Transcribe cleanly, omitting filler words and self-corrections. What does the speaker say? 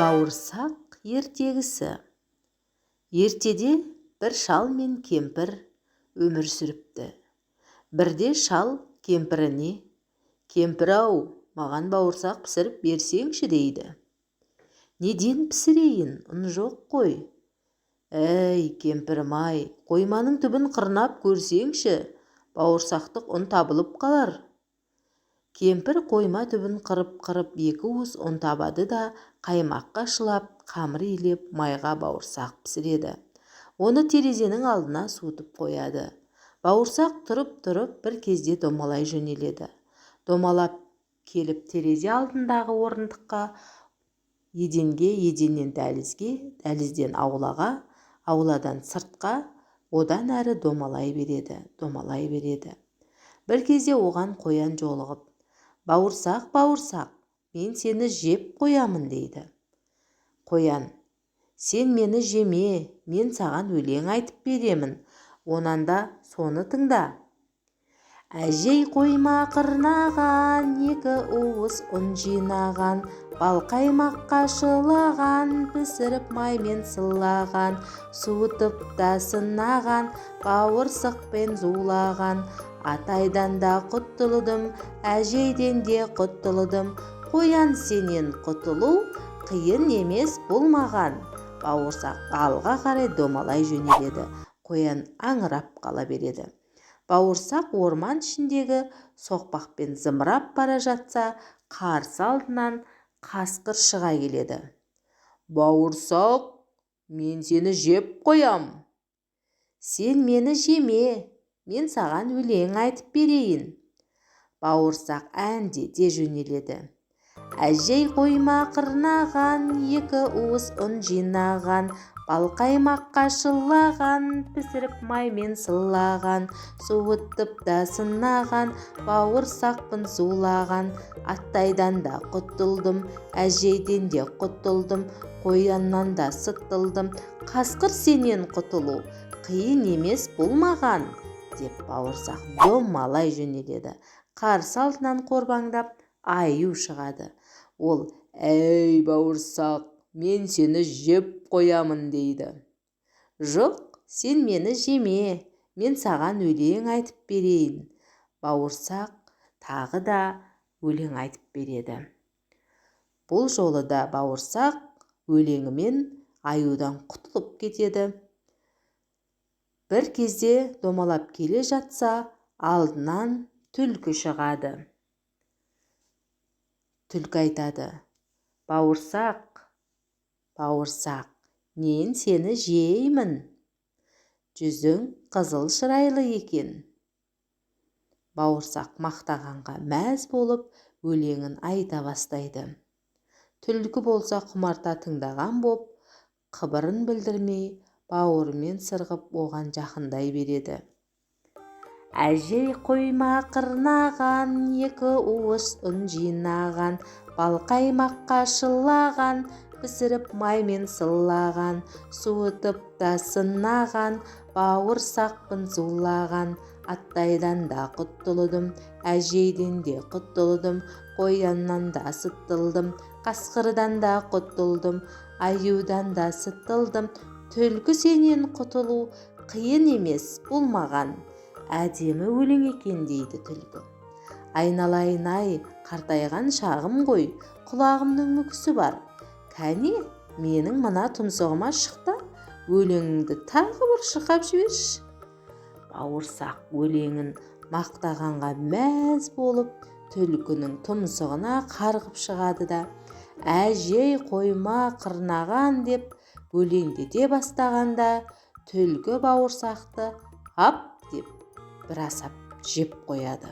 Бауырсақ ертегісі. Ертеде бір шал мен кемпір өмір сүріпті. Бірде шал кемпіріне: «Кемпір-ау, маған бауырсақ пісіріп берсеңші» дейді. «Неден пісірейін, ұн жоқ қой». «Әй, кемпірім-ай, қойманың түбін қырнап көрсеңші, бауырсақтық ұн табылып қалар». Кемпір қойма түбін қырып екі уыс ұн табады да қаймаққа шылап, қамыр илеп, майға бауырсақ пісіреді. Оны терезенің алдына суытып қояды. Бауырсақ тұрып бір кезде домалай жөнеледі. Домалап келіп терезе алдындағы орындыққа, еденге, еденнен дәлізге, дәлізден аулаға, ауладан сыртқа, одан әрі домалай береді. Бір кезде оған қоян жолығып: «Бауырсақ, бауырсақ, мен сені жеп қоямын» дейді. Қоян: «Сен мені жеме, мен саған өлең айтып беремін, онан да соны тыңда». Әжей қойма қырнаған, екі уыс ұн жинаған, бал қаймаққа шылаған, пісіріп маймен сылаған, суытып та сынаған, бауырсақпен зулаған. Атайдан да құтылдым, әжейден де құтылдым, қоян сенен құтылу қиын емес бұл маған. Бауырсақ алға қарай домалай жөнеледі. Қоян аңырап қала береді. Бауырсақ орман ішіндегі соқпақпен зымырап бара жатса, қарсы алдынан қасқыр шыға келеді. «Бауырсақ, мен сені жеп қоям». «Сен мені жеме, мен саған өлең айтып берейін». Бауырсақ әндете жөнеледі. Әжей қойма қырнаған, екі уыс ұн жинаған, бал қаймаққа шылаған, пісіріп маймен сылаған, суытып та сынаған, бауырсақпын зулаған. Аттайдан да құтылдым, әжейден де құтылдым, қояннан да сытылдым, қасқыр сенен құтылу қиын емес бұл маған, деп бауырсақ домалай жөнеледі. Қарсы алдынан қорбаңдап аю шығады. Ол: «Әй, бауырсақ, мен сені жеп қоямын» дейді. «Жоқ, сен мені жеме, мен саған өлең айтып берейін». Бауырсақ тағы да өлең айтып береді. Бұл жолы да бауырсақ өлеңімен аюдан құтылып кетеді. Бір кезде домалап келе жатса, алдынан түлкі шығады. Түлкі айтады: «Бауырсақ, бауырсақ, мен сені жеймін. Жүзің қызыл шырайлы екен». Бауырсақ мақтағанға мәз болып өлеңін айта бастайды. Түлкі болса құмарта тыңдаған боп, қыбырын білдірмей, бауырымен сырғып оған жақындай береді. Әжей қойма қырнаған, екі уыс ұн жинаған, бал қаймаққа шылаған, пісіріп маймен сылаған, суытып та сынаған, бауырсақпын зулаған. Аттайдан да құтылдым, әжейден де құтылдым, қояннан да сытылдым, қасқырдан да құтылдым, аюдан да сытылдым, түлкі сенен құтылу қиын емес бұл маған. Әдемі өлең екен, дейді түлкі. Айналайын-ай, қартайған шағым ғой, құлағымның мүкісі бар. Кәне, менің мына тұмсығыма шықта, өлеңіңді тағы бір шырқап жіберші. Бауырсақ өлеңін мақтағанға мәз болып, түлкінің тұмсығына қарғып шығады да: «Әжей қойма қырнаған» деп өлеңдете бастағанда, түлкі бауырсақты «ап» деп бір асап жеп қояды.